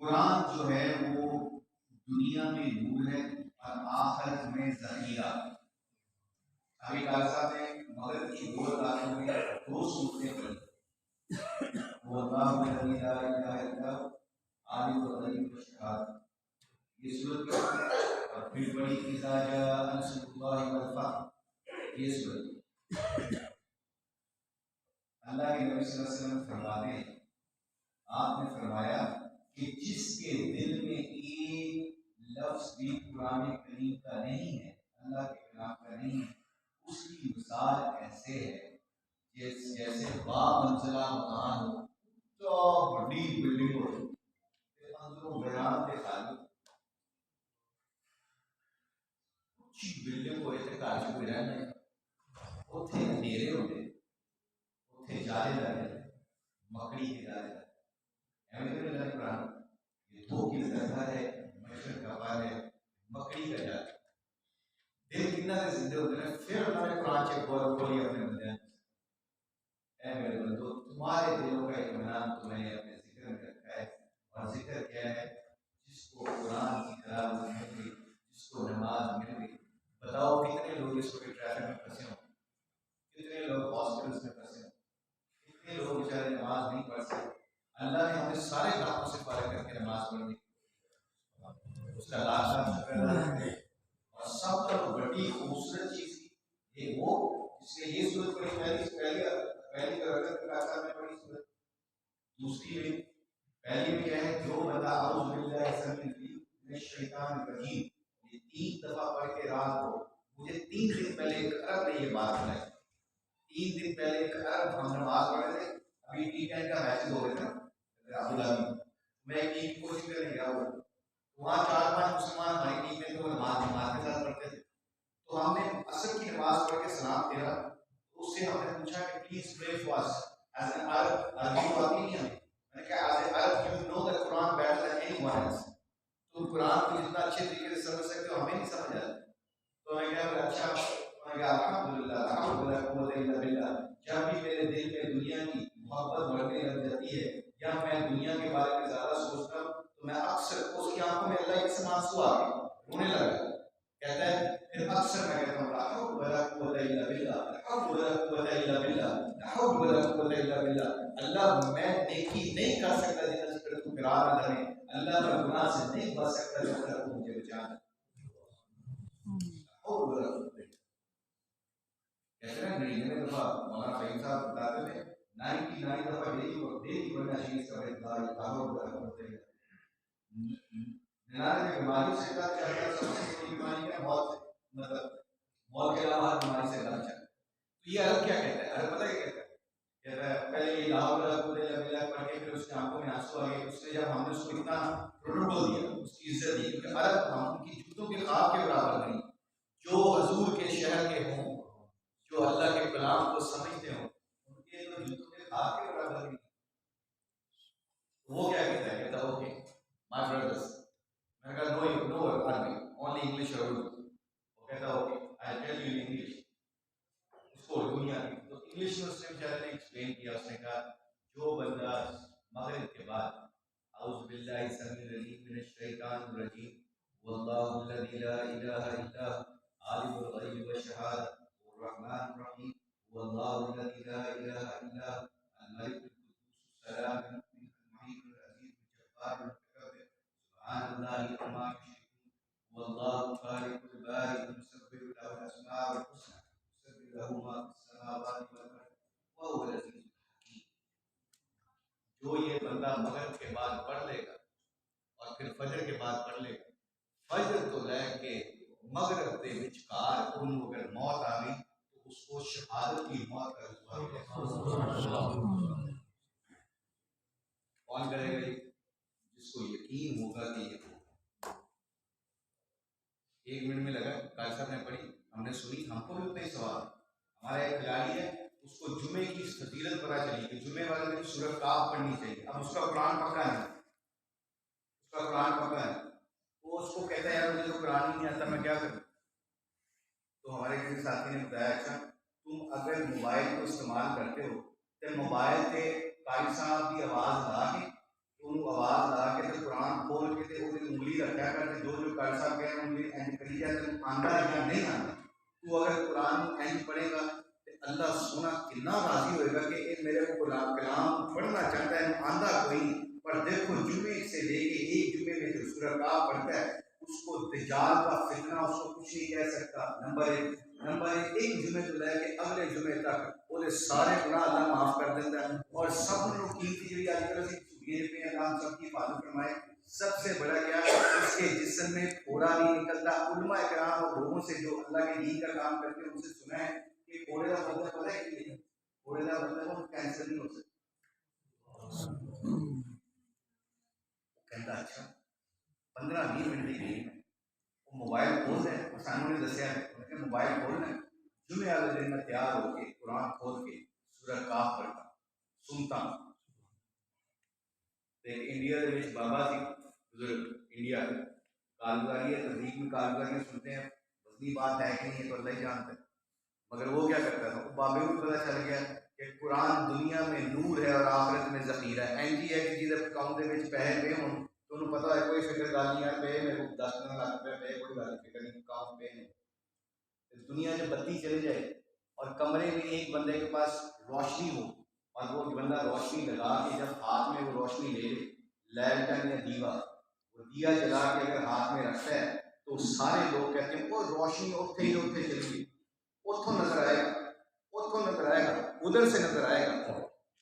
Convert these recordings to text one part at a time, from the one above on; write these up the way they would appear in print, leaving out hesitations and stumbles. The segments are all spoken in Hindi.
कुरान जो है वो दुनिया में नूर है और आखिरत में ज़खीरा। अभी काल साहब ने मगरिब की दो रकातों में दो सूरतें पढ़ी। वो अल्लाहु ला इलाहा इल्ला हु आलिमुल गैब व शहादत, ये सूरत पढ़ी। और फिर पढ़ी इज़ा जाअ नस्रुल्लाहि वल फतह, ये सूरत। अल्लाह के नबी सल्लल्लाहु अलैहि वसल्लम फरमाते हैं, आपने फरमाया कि जिसके दिल में एक लफ्ज भी कुरान करीम का नहीं है, अल्लाह के कलाम का नहीं है, उसकी मिसाल ऐसे है जैसे बामंजिला मकान हो, तो बड़ी बिल्डिंग हो, अंदरों बयान के खाली ऊंची बिल्डिंग हो, इतने काजू बिरान है, उथे अंधेरे होते, उथे जाले लगे, मकड़ी के जाले लगे, एवं तो लग रहा ये धो की घर है, मच्छर का पार है, मकड़ी का जाल। दिल कितना से जिंदे होते हैं। फिर उन्होंने कुरान चेक खोली अपने बंदे, ऐ मेरे बंदो, तुम्हारे दिलों का इत्मीनान तुम्हें अपने जिक्र में रखा है। और जिक्र क्या है? जिसको कुरान की तिलावत मिल गई, जिसको नमाज मिल गई। बताओ कितने लोग इस वक्त ट्रैफिक में फंसे हों, कितने लोग हॉस्पिटल्स में फंसे हों, कितने लोग बेचारे नमाज नहीं पढ़ सकते। अल्लाह ने हमें सारे कामों से फारिग करके नमाज पढ़नी, उसका लाख शुक्र अदा करें। और सबसे बड़ी खूबसूरत चीज ये वो जिसने ये सूरत पढ़ी, पहली पहली रकअत की आखिर में पढ़ी सूरत। दूसरी में पहली में क्या है? जो बंदा औज़ु बिल्लाहि मिनश शैतानिर रजीम ये 3 दफा पढ़ के रात को, मुझे 3 दिन पहले एक अरब ने ये बात बताई। 3 दिन पहले एक अरब हम नमाज पढ़ रहे थे, अभी टी10 का मैच हो रहा था अबू धाबी, मैं एक टीम कोचिंग करने गया हुआ, वहाँ 4-5 मुसलमान हमारी टीम में तो नमाज के साथ पढ़ते थे। तो हमने असर की नमाज पढ़ के सलाम फेरा, तो उससे हमने पूछा कि please pray for us as an Arab. अरबी तो आती नहीं हमें, मैंने कहा as an Arab you know the Quran better than anyone else, तुम कुरान को जितना अच्छे तरीके से समझ सकते हो, हमें नहीं समझ आता। तो मैं क्या बोला, अच्छा, मैं कहा अल्हम्दुलिल्लाह ला हौला वला कुव्वता इल्ला बिल्लाह। जब भी मेरे दिल में दुनिया की मोहब्बत बढ़ने लग जाती है या मैं दुनिया के बारे में ज्यादा सोचता हूँ, तो मैं अक्सर उसकी आंखों में अल्लाह के समान आंसू आ गए, रोने लगा। कहता है फिर अक्सर मैं कहता हूँ ला हौला वला कुव्वता इल्ला बिल्लाह, ला हौला वला कुव्वता इल्ला बिल्लाह, ला हौला वला कुव्वता इल्ला बिल्लाह। अल्लाह मैं नेकी नहीं कर सकता जितना जिक्र तू करा रहा है, अल्लाह मैं गुनाह से नहीं बच सकता जितना तू मुझे बचा रहा है। कहते हैं 99 दफा मौलाना फहीम साहब बताते थे, 99 दफा डेली पढ़ना चाहिए सब एक 99 बीमारी से इलाज करता है। सबसे बड़ी बीमारी क्या? मौत। मतलब मौत के अलावा हर बीमारी से इलाज है। तो ये अरब क्या कहता है? अरब पता है क्या कहता है? कहता है पहले ये ला हौला वला कुव्वता इल्ला बिल्लाह पढ़ के फिर उसकी आंखों में आंसू आ गए। उसने जब हमने उसको इतना प्रोटोकॉल दिया, उसकी इज्जत दी, क्योंकि अरब हम उनकी जूतों के ख्वाब के बराबर नहीं, जो हजूर के शहर के हों, जो अल्लाह के कलाम को समझते हों, उनके तो जूतों के ख्वाब के बराबर नहीं। वो क्या कहता है? कहता ओके माय ब्रदर्स, मैंने कहा नो अरबी, ओनली इंग्लिश और उर्दू। वो कहता okay I tell you in English, उसको दुनिया की तो इंग्लिश में उसने बेचारे ने एक्सप्लेन किया। उसने कहा जो बंदा मगरिब के बाद औज़ु बिल्लाहि समीउल अलीम मिनश शैतानिर रजीम वल्लाहु लज़ी ला इलाहा इल्ला हु आलिमुल गैब व शहादत अर्रहमानिर रहीम वल्लाहु लज़ी ला इलाहा इल्ला हु अल मलिकुल कुद्दूस सलाम मुमिनुल अज़ीज़ुल जब्बारुल मुतकब्बिर सुब्हानल्लाहि अम्मा युश्रिकून वल्लाहु खालिकुल बारिउल मुसव्विरु लहुल अस्माउल हुस्ना युसब्बिहु लहू मा फिस समावाति वल अर्द व हुवल अज़ीज़ुल हकीम। जो ये बंदा मगरिब के बाद पढ़ लेगा और फिर फजर के बाद पढ़ लेगा, फजर तो लेके मगरिब के विचकार उन अगर मौत आ गई तो उसको शहादत की मौत का रुतबा मिलेगा। कौन करेगा ये? जिसको यकीन होगा कि ये होगा। 1 मिनट में लगा, काल साहब ने पढ़ी, हमने सुनी, हमको भी उतना ही सवाल। हमारा एक खिलाड़ी है, उसको जुमे की फजीलत पता चली कि जुमे वाले दिन सूरह काफ पढ़नी चाहिए। अब उसका कुरान पक्का है, उसका कुरान पक्का है, तो उसको कहता है यार मुझे तो कुरान ही नहीं आता, मैं क्या करूं? तो हमारे किसी साथी ने बताया अच्छा तुम अगर मोबाइल को इस्तेमाल करते हो तो मोबाइल से कारी साहब की आवाज़ ला के, आवाज़ ला के तो कुरान तू अगर कुरान इंज पढ़ेगा तो अल्लाह सोना कितना राजी होएगा कि ये मेरे को कलाम पढ़ना चाहता है, आंदा कोई नहीं। पर देखो जुमे से लेके एक जुमे में जो सूरह काफ पढ़ता है उसको दज्जाल का फितना उसको कुछ नहीं कह सकता। नंबर एक जुमे तो लेके अगले जुमे तक वो सारे गुनाह अल्लाह माफ कर देता है। और सब लोग कीमती जी आजकल पे अल्लाह सबकी हिफाजत फरमाए। सबसे बड़ा क्या है, उसके जिस्म में फोड़ा नहीं निकलता। उलमा इकराम और लोगों से जो अल्लाह के दीन का काम करते हैं उनसे सुना है कि फोड़े का मतलब पता है कि फोड़े का मतलब कैंसर नहीं हो सकता। कहता अच्छा 15-20 मिनट की गेम है, वो मोबाइल खोल है और सामने दसिया है मोबाइल खोलना है। जुमे वाले दिन मैं तैयार होके कुरान खोल के सूरह काफ पढ़ता सुनता। इंडिया के बाबा जी बुजुर्ग इंडिया कारोबारी है, तबलीग में कारोबारी सुनते हैं, बदली बात है कि नहीं है तो अल्लाह ही जानता है। मगर वो क्या करता था, वो बाबे को पता चल गया कि कुरान दुनिया में नूर है और आखिरत में ज़ख़ीरा है। एंजी है कि जिस अकाउंट के पैसे पे हो तो उन्हें पता है कोई फिक्र गल नहीं है पे मेरे को 10-15 लाख रुपये पे कोई गल फिक्र नहीं अकाउंट पे नहीं। दुनिया जब बत्ती चली जाए और कमरे में एक बंदे के पास रोशनी हो और वो बंदा रोशनी लगा के जब हाथ में वो रोशनी ले ले, लैलटन या दीवा, वो दिया जला के अगर हाथ में रखता है तो सारे लोग कहते हैं वो रोशनी उठे ही उठे चली गई, उठो नजर आएगा, उठो नजर आएगा, उधर से नजर आएगा।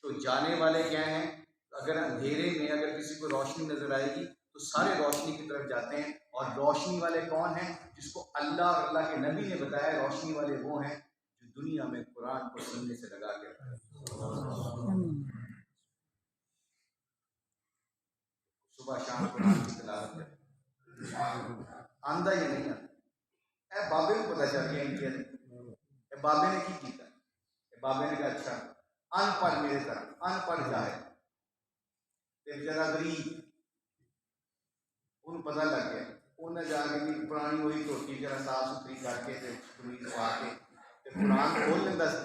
तो जाने वाले क्या हैं, अगर अंधेरे में अगर किसी को रोशनी नजर आएगी तो सारे रोशनी की तरफ जाते हैं। और रोशनी वाले कौन हैं? जिसको अल्लाह और अल्लाह के नबी ने बताया रोशनी वाले वो हैं जो दुनिया में कुरान को सीने से लगा के रखते हैं, सुबह शाम कुरान की तिलावत करते। आंदा या नहीं आंदा, ए बाबे को पता चल गया इनके बाबे ने की किया। बाबे ने कहा अच्छा अनपढ़ मेरे तरह अनपढ़ जाए बेचारा गरीब, उन्हें पता लग गया। उन्हें जाके भी पुरानी वही धोती जरा साफ सुथरी करके पा के कुरान खोल लेंदा सी,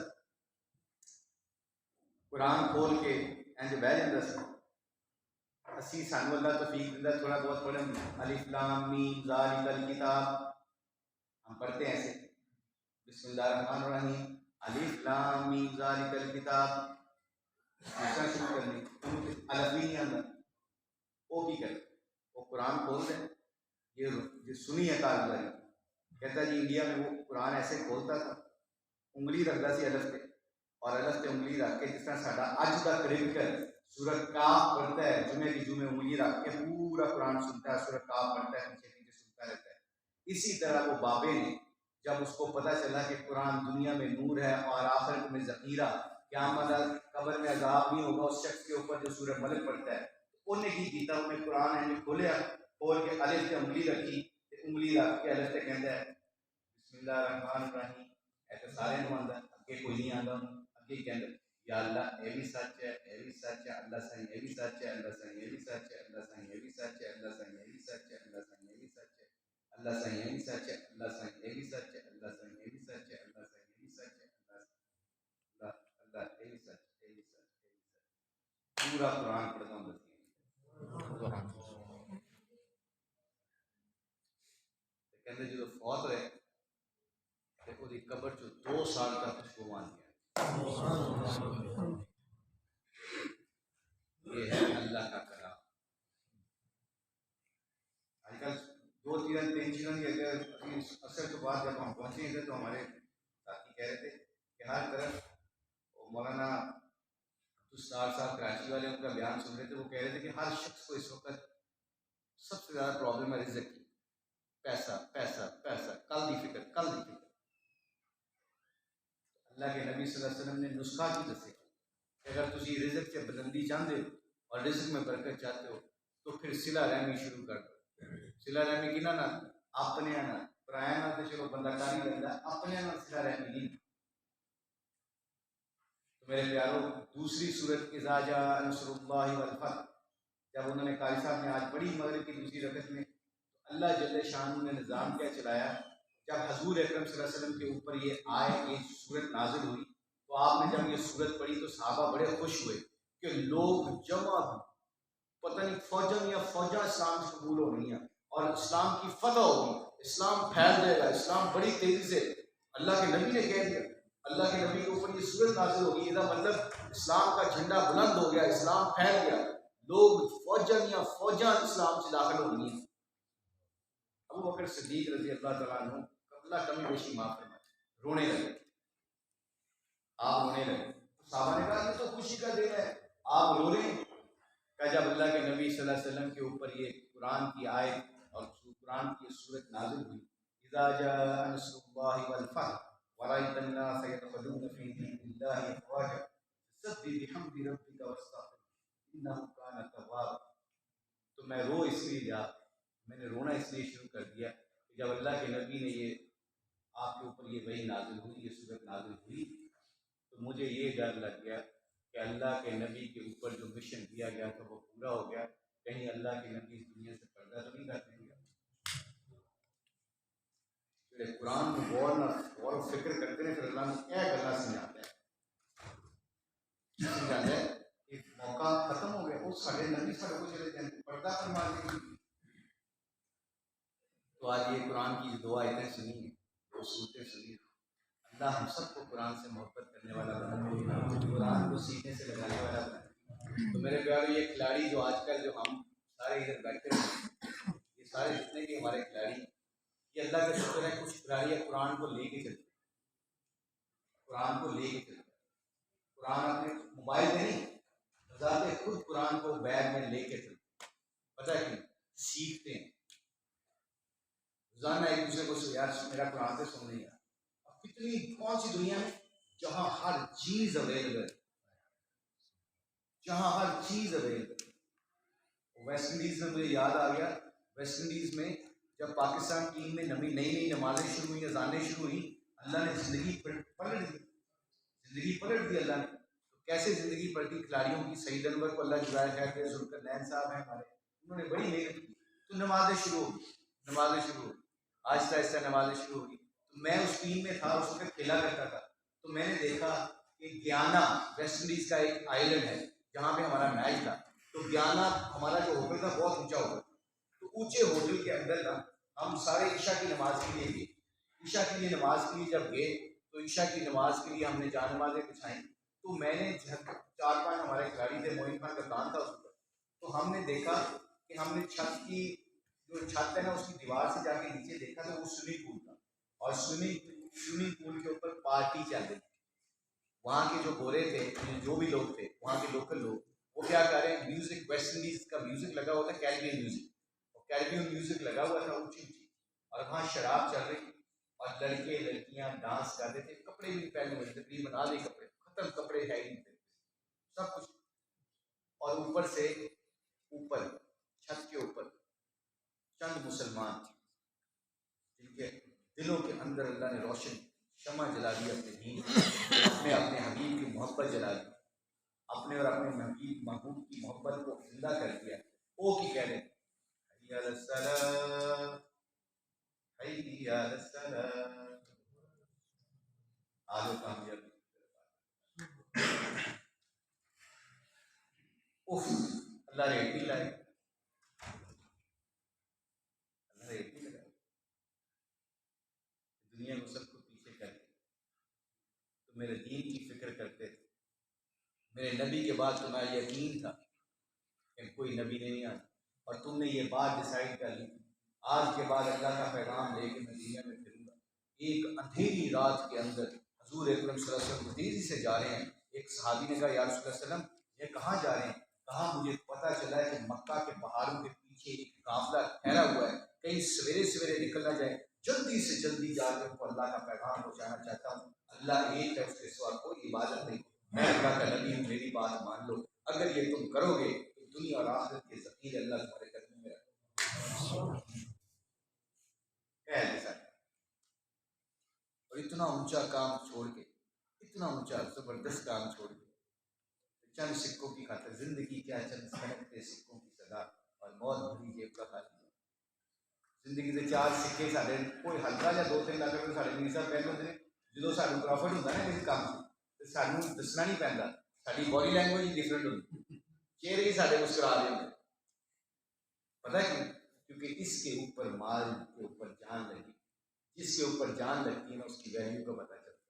कुरान खोल के इंज बह जांदा सी। असी सानू अल्लाह तौफीक दिंदा थोड़ा बहुत पढ़न, अलिफ लाम मीम ज़ालिकल किताब हम पढ़ते हैं ऐसे, बिस्मिल्लाहिर्रहमानिर्रहीम अलिफ लाम मीम ज़ालिकल किताब ऐसा शुरू करनी, अलग भी नहीं आता। वो की करे, वो कुरान खोल दे, ये सुनी है कारोबारी कहता जी इंडिया में वो कुरान ऐसे खोलता था, उंगली रखता सी अलफ पे और अलफ पे उंगली रख के जिस तरह साडा अज का क्रिकेटर सूरत काफ पढ़ता है, जुमे की जुमे उंगली रख के पूरा कुरान सुनता है, सूरत काफ पढ़ता है, पीछे पीछे सुनता रहता है। इसी तरह वो बाबे ने जब उसको पता चला कि कुरान दुनिया में नूर है और आखिरत में ज़ख़ीरा, क़यामत कब्र में अज़ाब नहीं होगा उस शख्स के ऊपर जो सूरह मलक पढ़ता है, उन्हें की कीता, उन्हें कुरान है खोलिया, खोल के अलफ से उंगली रखी, उंगली रख के अलफ से कहता है बिस्मिल्लाहिर्रहमानिर्रहीम। ऐसे सारे आंदा, अगे कोई नहीं आंदा, अगे कहता या अल्लाह ये भी सच है, ये भी सच है, अल्लाह सही ये भी सच है, अल्लाह सही ये भी सच है, अल्लाह सही ये भी सच है, अल्लाह सही ये भी सच है, अल्लाह सही ये भी सच है, अल्लाह सही ये भी सच है, अल्लाह सही ये भी सच है, अल्लाह सही ये भी सच है, अल्लाह सही ये भी सच है, अल्लाह अल्लाह ये भी सच, ये भी सच, ये भी सच। पूरा कुरान पढ़ता हूँ कहते जो फौत है तो वो कब्र चो 2 साल तक खुशबू मान गया। ये है अल्लाह का कलाम। आजकल 2-3 चीज़ों की अगर असर के बाद जब हम पहुँचे थे तो हमारे साथी कह रहे थे कि हर तरफ मौलाना साहब कराची वाले उनका बयान सुन रहे थे, वो कह रहे थे कि हर शख्स को इस वक्त सबसे ज़्यादा प्रॉब्लम है रिज़्क़ की, पैसा पैसा पैसा, कल दी फिक्र कल दी फिक्र। अल्लाह के नबी सल्लल्लाहु अलैहि वसल्लम ने नुस्खा की दसे कि अगर तुम रिज़्क़ से बुलंदी चाहते हो और रिज़्क़ में बरकत चाहते हो तो फिर सिला रहमी शुरू कर दो। सिला रहमी किना ना, अपने ना, पराया ना तो चलो बंदा कर ही लेंदा, अपने ना सिला रहमी नहीं। तो मेरे प्यारो दूसरी सूरत इज़ा जा नस्रुल्लाहि वल फतह, जब उन्होंने कारी साहब ने आज पढ़ी मगरिब की दूसरी रकत में, तो अल्लाह जल्ले शान ने निज़ाम क्या चलाया। जब हजूर अकरम सल्लल्लाहु अलैहि वसल्लम के ऊपर ये आए, ये सूरत नाजिल हुई, तो आपने जब ये सूरत पढ़ी तो सहाबा बड़े खुश हुए कि लोग जमा पता नहीं फौजन या फौजा इस्लाम से कबूल हो रही हैं और इस्लाम की फतह होगी, इस्लाम फैल जाएगा, इस्लाम बड़ी तेजी से। अल्लाह के नबी ने कह दिया, अल्लाह के नबी के ऊपर ये सूरत नाजिल होगी, इसका मतलब इस्लाम का झंडा बुलंद हो गया, इस्लाम फैल गया, लोग फौजन इस्लाम से दाखिल होंगी। अबू बकर सिद्दीक रजी अल्लाह तआला अन्हु अल्लाह कमी बेशी माफ फरमाए, रोने लगे, आप रोने लगे। तो साहबा ने कहा ये तो खुशी का दिन है, आप रो रहे हैं? कहा जब अल्लाह के नबी सल्लल्लाहु अलैहि वसल्लम के ऊपर ये कुरान की आयत और कुरान की सूरत नाजिल हुई, इज़ा जाअ नस्रुल्लाहि वल फतह व रअयतन नास यदखुलून फी दीनिल्लाहि अफ़वाजा फसब्बिह बिहम्दि रब्बिका वस्तग़फिर इन्नहु कान तव्वाबा। तो मैं रो इसलिए जा मैंने रोना इसलिए शुरू कर दिया कि जब अल्लाह के नबी ने ये आपके ऊपर ये वही नाजिल हुई, ये सूरत नाजिल हुई, तो मुझे ये डर लग गया कि अल्लाह के नबी के ऊपर जो मिशन दिया गया था वो पूरा हो गया, कहीं अल्लाह के नबी इस दुनिया से पर्दा तो नहीं कर देंगे। फिर कुरान में गौर और फिक्र करते हैं, फिर अल्लाह ने क्या करना समझाता है एक मौका खत्म हो गया, वो साढ़े नबी साढ़े को चले जाए पर्दा फरमा देंगे। तो आज ये कुरान की दो आयतें सुनी है, दो सूरतें सुनी, अल्लाह हम सबको कुरान से मोहब्बत करने वाला बनाए, कुरान को सीने से लगाने वाला बनाए। तो मेरे प्यारे ये खिलाड़ी जो आजकल जो हम सारे इधर बैठे हैं, ये सारे जितने भी हमारे खिलाड़ी, ये अल्लाह का शुक्र है, कुछ खिलाड़ी कुरान को लेके चलते, कुरान को लेके चलते, कुरान अपने मोबाइल में नहीं, जाते खुद कुरान को बैग में लेके चलते। पता है क्यों? सीखते हैं, रोजाना एक दूसरे को यार मेरा कुरान से सुन नहीं। अब कितनी कौन सी दुनिया है जहां हर चीज अवेलेबल, जहां हर चीज अवेलेबल। वेस्ट इंडीज में मुझे याद आ गया, वेस्ट इंडीज में जब पाकिस्तान टीम में नई नई नमाजें शुरू हुई, अजानें शुरू हुई, अल्लाह ने जिंदगी पलट दी, जिंदगी पलट दी अल्लाह ने। तो कैसे जिंदगी पलटी? खिलाड़ियों की, सईद अनवर को अल्लाह जुबार खैर के, जुल्करनैन साहब हैं हमारे, उन्होंने बड़ी मेहनत की, तो नमाजें शुरू होगी, नमाजें शुरू होगी, आहिस्ता आहिस्ता नमाजें शुरू होगी। तो मैं उस टीम में था, उस वक्त खेला करता था, तो मैंने देखा कि गयाना वेस्ट इंडीज का एक आइलैंड है जहाँ पे हमारा मैच था। तो गयाना हमारा जो होटल था बहुत ऊंचा होटल, तो ऊंचे होटल के अंदर ना हम सारे ईशा की नमाज के लिए गए। ईशा के लिए नमाज के लिए जब गए तो ईशा की नमाज के लिए हमने जान नमाजें बिछाई। तो मैंने 4-5 हमारे खिलाड़ी थे, मोइन खान का काम था उस पर, तो हमने देखा कि हमने छत की जो छत है ना उसकी दीवार से जाके नीचे देखा तो वो स्विमिंग पूल था, और स्विमिंग पूल के ऊपर पार्टी चल रही थी। वहाँ के जो गोरे थे, जो भी लोग थे वहाँ के लोकल लोग, वो क्या कर रहे हैं, म्यूजिक वेस्ट इंडीज का म्यूजिक लगा हुआ था, कैरिबियन म्यूजिक, और कैरिबियन म्यूजिक लगा हुआ था ऊंची ऊंची, और वहाँ शराब चल रही, और लड़के लड़कियां डांस कर रहे थे, कपड़े भी पहने हुए, तकरीबन आधे कपड़े खत्म, कपड़े है ही नहीं थे, सब कुछ। और ऊपर से ऊपर छत के ऊपर चंद मुसलमान जिनके दिलों के अंदर अल्लाह ने रोशन शमा जला दी, अपने दीन, अपने हबीब की मोहब्बत जला दी, अपने और अपने महबूब की मोहब्बत को जिंदा कर दिया। वो की कह रहे आगे कामयाबी, उफ अल्लाह रेट भी लाए, अल्लाह रेट भी लगाए, दुनिया को सबको पीछे कर दिया। तो मेरे दीन की फिक्र करते थे, मेरे नबी के बाद तुम्हारा यकीन था कि कोई नबी नहीं आता, और तुमने ये बात डिसाइड कर ली, आज के बाद अल्लाह का पैगाम लेके मैं दुनिया में फिरूंगा। एक अंधेरी रात के अंदर हजूर अकरम सल्लल्लाहु अलैहि वसल्लम तेजी से जा रहे हैं। एक सहाबी ने कहा या रसूल अल्लाह सल्लम ये कहाँ जा रहे हैं? कहा मुझे पता चला है कि मक्का के पहाड़ों के पीछे एक काफिला ठहरा हुआ है, कहीं सवेरे सवेरे निकल ना जाए, जल्दी से जल्दी जाकर उनको अल्लाह का पैगाम पहुँचाना चाहता हूँ। अल्लाह एक है, उसके सिवा कोई इबादत नहीं, मैं अल्लाह का नबी हूँ, मेरी बात मान लो, अगर ये तुम करोगे तो दुनिया और आखिरत के ज़कीर अल्लाह तुम्हारे कदमों में रखेगा। और इतना ऊंचा काम छोड़ के, इतना ऊंचा जबरदस्त काम छोड़ के, चंद सिक्कों की खातिर जिंदगी क्या, चंद सनकते सिक्कों की सदा और मौत भरी जेब का खाली। जिंदगी के 4 सिक्के साढ़े कोई हल्का या 2-3 लाख रुपये साढ़े मीर साहब पहले होंगे, जो सानू प्रॉफिट होता ना इस काम से, तो सानू दसना नहीं पैंदा, साडी बॉडी लैंग्वेज ही डिफरेंट होती, चेहरे ही साढ़े मुस्कुरा रहे होंगे। पता है क्यों? क्योंकि इसके ऊपर माल के ऊपर जान लगी, जिसके ऊपर जान लगती है ना उसकी वैल्यू का पता चलता है।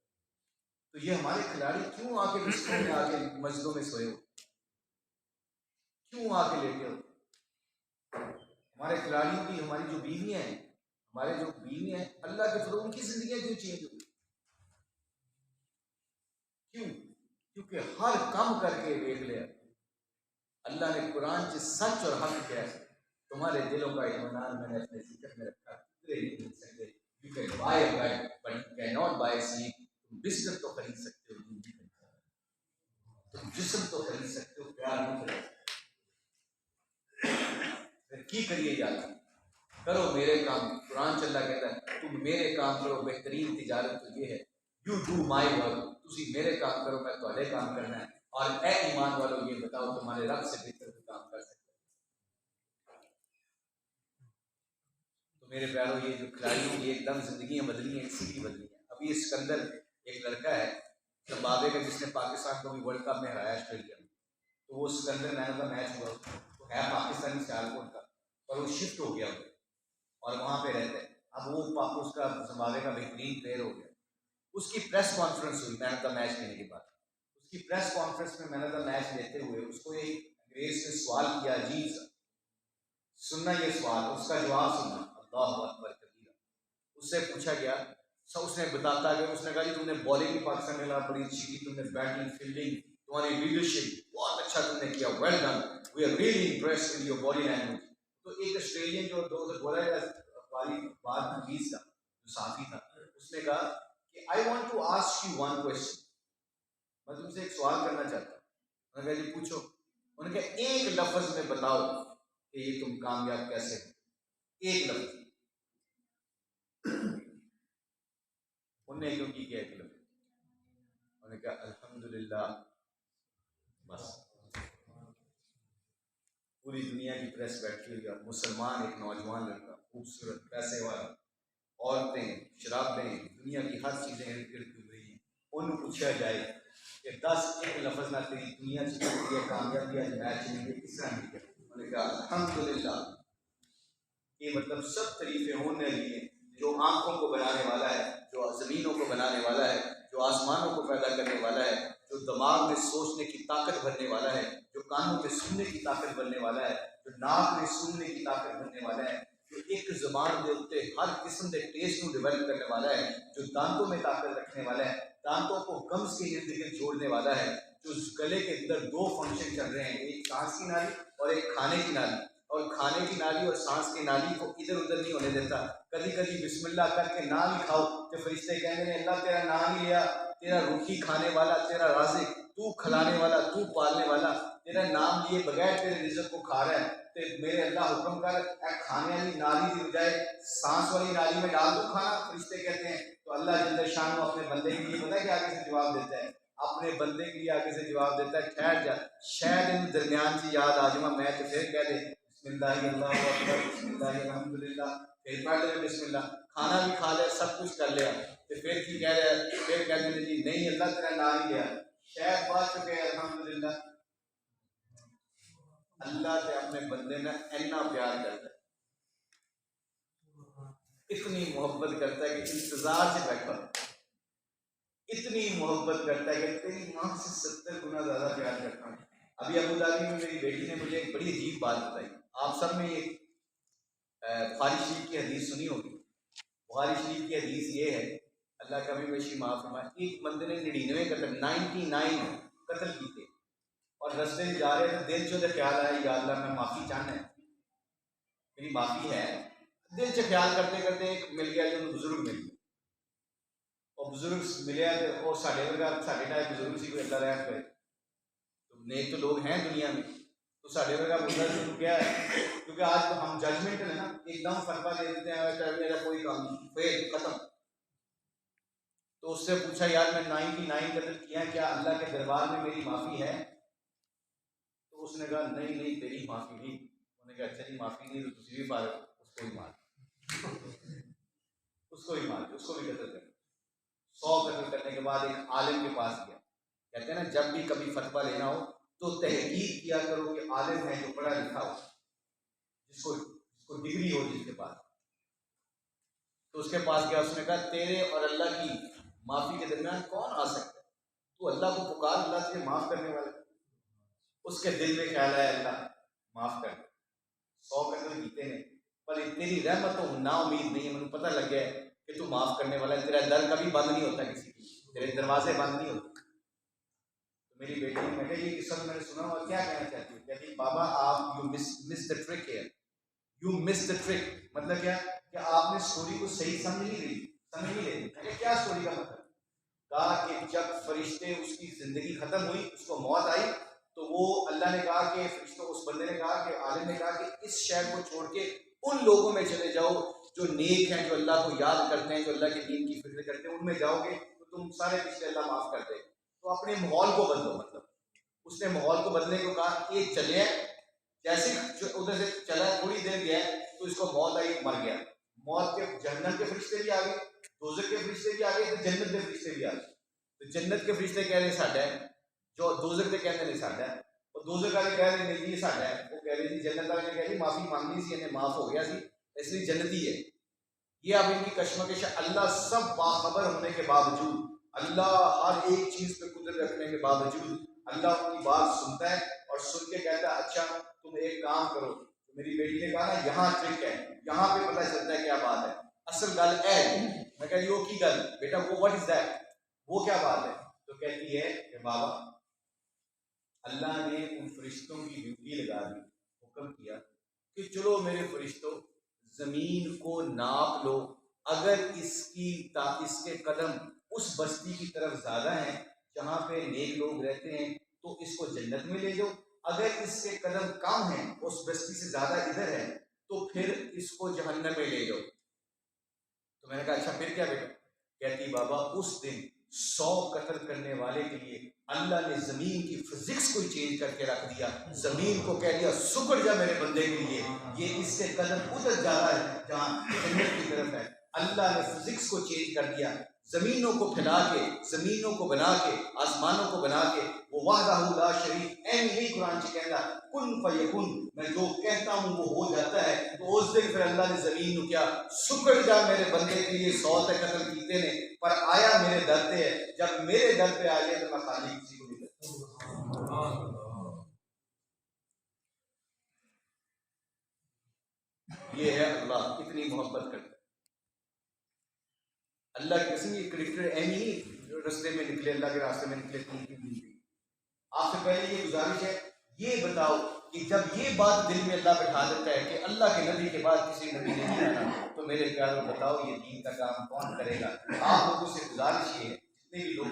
तो ये हमारे खिलाड़ी क्यों आके बिस्तरों में आके मस्जिदों में सोए हो, क्यों आके लेटे हो? हमारे खिलाड़ियों की, हमारी जो बीवियां हैं, हमारे जो बीवियां हैं, अल्लाह के फजल उनकी जिंदगियां क्यों चेंज हुई? क्यों? क्योंकि हर काम करके देख लिया अल्लाह ने कुरान से सच और हक क्या है। तुम्हारे दिलों का इत्मीनान मैंने अपने जिक्र में रखा। नहीं मिल सकते। You can buy a bed but you can not buy sleep. तुम बिस्तर तो खरीद सकते हो, नींद नहीं खरीद सकते। तुम जिस्म तो खरीद सकते हो, प्यार नहीं खरीद सकते। फिर की करिए यार, करो मेरे काम। कुरान चल्ला कहता है तुम मेरे काम करो, बेहतरीन तिजारत तो ये है, यू डू माई वर्क। तुसी मेरे काम करो, मैं तुम्हारे काम करना है। और ए ईमान वालों ये बताओ तुम्हारे रब से बेहतर कोई काम कर सकते? तो मेरे प्यारों, ये जो खिलाड़ियों की एकदम जिंदगियां बदली हैं, इसी की बदली हैं। अभी इस सिकंदर एक लड़का है जिम्बाब्वे का, जिसने पाकिस्तान को भी वर्ल्ड कप में हराया ऑस्ट्रेलिया में। तो वो Sikandar man of the match हुआ। तो है पाकिस्तानी सियालकोट का, पर वो शिफ्ट हो गया और वहां पे रहता है। अब वो उसका जिम्बाब्वे का बेहतरीन प्लेयर हो गया। उसकी प्रेस कॉन्फ्रेंस हुई मैन ऑफ द मैच लेने के बाद। उसकी प्रेस कॉन्फ्रेंस में मैन ऑफ द मैच लेते हुए उसको एक अंग्रेज ने सवाल किया, अजीब सा। सुनना ये सवाल, उसका जवाब सुनना। अल्लाहु अकबर कबीरा। उससे पूछा गया, उसने बताता गया, उसने कहा जी तुमने बॉलिंग भी पाकिस्तान में बड़ी अच्छी की, तुमने बैटिंग, फील्डिंग, तुम्हारी लीडरशिप बहुत अच्छा तुमने किया, well done, we are really impressed with your body language. तो एक ऑस्ट्रेलियन जो बोला वाली बात हदीस का जो साथी था, उसने कहा कि I want to ask you one question, मैं तुमसे एक सवाल करना चाहता हूँ। उन्होंने कहा जी पूछो। उन्होंने कहा एक लफ्ज में बताओ कि ये तुम कामयाब कैसे हो, एक लफ्ज। उन्होंने क्यों की एक लफ्ज? उन्होंने कहा अल्हम्दुलिल्लाह। बस पूरी दुनिया की प्रेस बैठी हुई है, मुसलमान एक नौजवान लड़का, खूबसूरत, पैसे वाला, औरतें, शराबें, दुनिया की हर चीजें इर्द गिर्द घूम रही हैं। उन्हें पूछा जाए कि 10 एक लफ्ज ना तेरी दुनिया से है, कामयाबी आज मैच में किस तरह मिल गया? उन्होंने कहा अल्हम्दुलिल्लाह। ये मतलब सब तरीफे होने लिए जो आंखों को बनाने वाला है, जो जमीनों को बनाने वाला है, जो आसमानों को पैदा करने वाला है, जो दिमाग में सोचने की ताकत भरने वाला है, जो कानों में सुनने की ताकत भरने वाला है, जो नाक में सूंघने की ताकत भरने वाला है, जो एक जबान के उत्ते हर किस्म के टेस्ट को डेवलप करने वाला है, जो दांतों में ताकत रखने वाला है, दांतों को गम्स के इर्द गिर्द जोड़ने वाला है, जो गले के अंदर दो फंक्शन चल रहे हैं, एक सांस की नाली और एक खाने की नाली, और खाने की नाली और सांस की नाली को इधर उधर नहीं होने देता। कभी कभी बिस्मिल्लाह करके ना भी खाओ तो फरिश्ते कहेंगे अल्लाह तेरा नाम ही लिया, तेरा रोटी खाने वाला, तेरा राज़िक, तू खिलाने वाला, तू पालने वाला, तेरा नाम लिए बगैर तेरे रिज़्क को खा रहा है, तो मेरे अल्लाह हुक्म कर खाने वाली नाली की बजाय सांस वाली नाली में डाल दो खाना। फरिश्ते कहते हैं। तो अल्लाह जल्द शान अपने बंदे के लिए पता है कि आगे से जवाब देता है, अपने बंदे के लिए आगे से जवाब देता है, ठहर जा, शायद इन दरमियान से याद आ जाऊंगा, मैं तो फिर कह दे बिस्मिल्लाह अल्लाहु अकबर, बिस्मिल्लाह अल्हम्दुलिल्लाह, फिर पढ़ ले बिस्मिल्लाह, खाना भी खा लिया, सब कुछ कर लिया, तो फिर की कह रहे हैं, फिर कह देते जी नहीं अल्लाह तेरा नाम ही लिया, शायद बात चुके अल्हम्दुलिल्लाह। अल्लाह से अपने बंदे ने इतना प्यार करता है, इतनी मोहब्बत करता है कि इंतजार से बैठा, इतनी मोहब्बत करता है कि तेरी माँ से 70 गुना ज्यादा प्यार करता हूँ। अभी अबू धाबी में मेरी बेटी ने मुझे एक बड़ी अजीब बात बताई। आप सब ने ये बुखारी शरीफ की हदीस सुनी होगी। बुखारी शरीफ की हदीस ये है, अल्लाह कभी वशी माफ फरमाए, एक बंदे ने 99 कत्ल 99 कत्ल किए और रस्ते में जा रहे थे, दिल चो ख्याल आया या अल्लाह मैं माफ़ी चाहना है, मेरी माफ़ी है। दिल से ख्याल करते करते एक मिल गया, जो बुजुर्ग मिल गया, और बुजुर्ग मिले तो साढ़े वर्गा साढ़े टाइप बुजुर्ग से कोई अल्लाह रहम करे, तो नेक तो लोग हैं दुनिया में, तो साढ़े वर्गा बुजुर्ग क्या है, क्योंकि आज तो हम जजमेंट है ना, एकदम फतवा दे देते हैं मेरा कोई काम नहीं, फेल खत्म। तो उससे पूछा यार मैं 99 कत्ल किया, क्या अल्लाह के दरबार में मेरी माफ़ी है? तो उसने कहा नहीं नहीं तेरी माफ़ी नहीं। उन्होंने कहा अच्छा जी माफ़ी नहीं तो तुझे भी मारो, उसको भी मार, उसको भी मार, उसको भी कत्ल कर। 100 कत्ल करने के बाद एक आलिम के पास गया। कहते हैं ना जब भी कभी फतवा लेना हो तो तहकीक किया करो कि आलिम है जो पढ़ा लिखा हो, जिसको जिसको डिग्री हो जिसके पास। तो उसके पास गया, उसने कहा तेरे और अल्लाह की माफ़ी के दरमियान कौन आ सकता है? तू अल्लाह को पुकार, अल्लाह तुझे माफ़ करने वाला। उसके दिल में ख्याल आया अल्लाह माफ़ कर, 100 कदम जीते ने, पर तेरी रहमत तो ना उम्मीद नहीं है, मुझे पता लग गया है कि तू माफ़ करने वाला है, तेरा दर कभी बंद नहीं होता किसी की, तेरे दरवाजे बंद नहीं होते। तो मेरी बेटी ने कहा ये किस्सा मैंने सुना और क्या कहना चाहती हूँ? कहती बाबा आप you miss the trick here, you miss the trick. मतलब क्या कि आपने स्टोरी को सही समझ नहीं रही। क्या स्टोरी का मतलब? कहा कि जब फरिश्ते उसकी जिंदगी खत्म हुई, उसको मौत आई, तो वो अल्लाह ने कहा कि फरिश्तों, उस बंदे ने कहा कि आलिम ने कहा कि इस शहर को छोड़ के उन लोगों में चले जाओ जो नेक हैं, जो अल्लाह को याद करते हैं, जो अल्लाह के दीन की फिक्र करते हैं, उनमें जाओगे तो तुम सारे रिश्ते अल्लाह माफ कर दे। तो अपने माहौल को बदलो। मतलब उसने माहौल को बदलने को कहा, एक चले, जैसे उधर से चला, थोड़ी देर गया तो इसको मौत आई, मर गया। मौत के जन्नत के फरिश्ते भी आ गए, दोज़ख के फरिश्ते भी आ गए, तो जन्नत के फरिश्ते भी आ गए। तो जन्नत के फरिश्ते कह रहे साडा है, जो दोज़ख के कहते नहीं साडा है, और दोज़ख वाले कह रहे नहीं ये साडा है। वो कह रहे थी, जन्नत वाले ने कह रही माफी मांगनी सी, इन्हें माफ हो गया सी, इसलिए जन्नती है। ये अब इनकी कश्मकश। अल्लाह सब बाखबर होने के बावजूद, अल्लाह हर एक चीज पे कुदरत रखने के बावजूद, अल्लाह उनकी बात सुनता है और सुन के कहता है अच्छा तुम एक काम करो। तो मेरी बेटी ने कहा ना यहाँ ट्रिक है, यहाँ पे पता चलता है क्या बात है, असल गल है। मैं कह रही की गल बेटा, वो व्हाट इज दैट, वो क्या बात है? तो कहती है कि बाबा अल्लाह ने उन फरिश्तों की ड्यूटी लगा दी, हुक्म किया कि चलो मेरे फरिश्तों जमीन को नाप लो, अगर इसके कदम उस बस्ती की तरफ ज्यादा हैं जहां पे नेक लोग रहते हैं तो इसको जन्नत में ले जाओ, अगर इसके कदम कम हैं, उस बस्ती से ज्यादा इधर है, तो फिर इसको जहन्नम में ले जाओ। तो मैंने कहा अच्छा फिर क्या बेटा? कहती बाबा उस दिन 100 कत्ल करने वाले के लिए अल्लाह ने जमीन की फिजिक्स को चेंज करके रख दिया। जमीन को कह दिया शुक्र जा मेरे बंदे के लिए, ये इसके कदम उधर जा रहा है जहां जन्नत की तरफ है। अल्लाह ने फिजिक्स को चेंज कर दिया, जमीनों को फैला के, जमीनों को बना के, आसमानों को बना के, वो वाहदाहु ला शरीक ऐन यही कुरान से कहता कुन फयकुन, मैं जो कहता हूँ वो हो जाता है। तो उस दिन फिर अल्लाह ने जमीन को क्या शुक्र जा मेरे बंदे के लिए 100 कत्ल कीते ने, पर आया मेरे दर पे है, जब मेरे दर पे आ जाए तो मैं खाली किसी को नहीं करता। ये है अल्लाह, इतनी मोहब्बत करता है अल्लाह की कसम। ये क्रिकेटर एम ही रास्ते में निकले, अल्लाह के रास्ते में निकले 3 दिन। आपसे पहले ये गुजारिश है, ये बताओ कि जब ये बात दिल में अल्लाह बैठा देता है कि अल्लाह के नबी के बाद किसी नबी ने नहीं आना, तो मेरे प्यारों बताओ ये दीन का काम कौन करेगा? आप लोगों से गुजारिश ये है, जितने भी लोग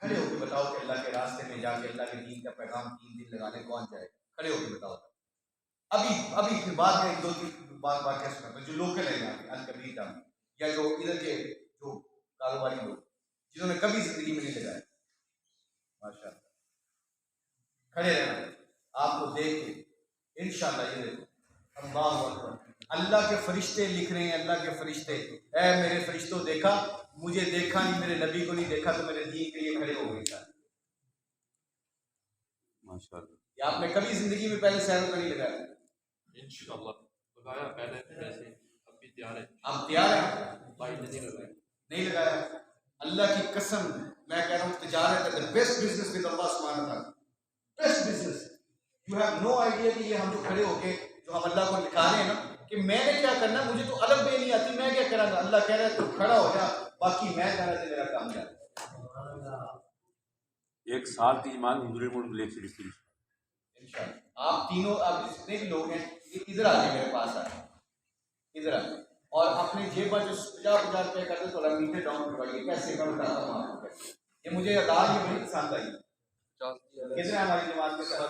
खड़े होकर बताओ कि अल्लाह के रास्ते में जाके अल्लाह के दीन का पैगाम 3 दिन लगाने कौन जाएगा? खड़े होकर बताओ। अभी फिर बाद में 2-3 बात वाक्य सुना, जो लोकल है यहाँ अल कबीर का, या जो इधर के जो कारोबारी लोग जिन्होंने कभी जिंदगी में नहीं लगाया, माशाअल्लाह खड़े रहना आपको देख के इंशाअल्लाह। ये देखो अल्लाहु अकबर, अल्लाह के फरिश्ते लिख रहे हैं, अल्लाह के फरिश्ते, ऐ मेरे फरिश्तों देखा, मुझे देखा नहीं, मेरे नबी को नहीं देखा, तो मेरे दीन के लिए खड़े हो गए माशाअल्लाह। आपने कभी जिंदगी में पहले सैरों का नहीं लगाया? इंशाअल्लाह लगाया पहले, वैसे अब भी तैयार है। अब तैयार है? भाई नहीं लगाया। अल्लाह की कसम मैं कह रहा हूँ, तिजारत है the best business with Allah सुब्हानहू व तआला, best business. You have no idea कि ये हम जो खड़े होके जो हम अल्लाह को दिखा रहे हैं ना कि मैंने क्या करना, मुझे तो अलग बे नहीं आती, मैं क्या करूँगा? अल्लाह कह रहा है तो खड़ा हो जा, बाकी मैं जाना से मेरा काम है। 1 साल की ईमान हुजूर मुल्क लेक्चर इंशाअल्लाह आप तीनों, आप जितने भी लोग हैं इधर आ जाए, मेरे पास आ इधर आ, और अपनी जेब में जो 50-50 रुपये कर दे, थोड़ा मीटर डाउन करवाइए, कैसे मैं बताता हूँ आपको। ये मुझे अदा ये बड़ी पसंद आई। कितने हमारी जमात के साथ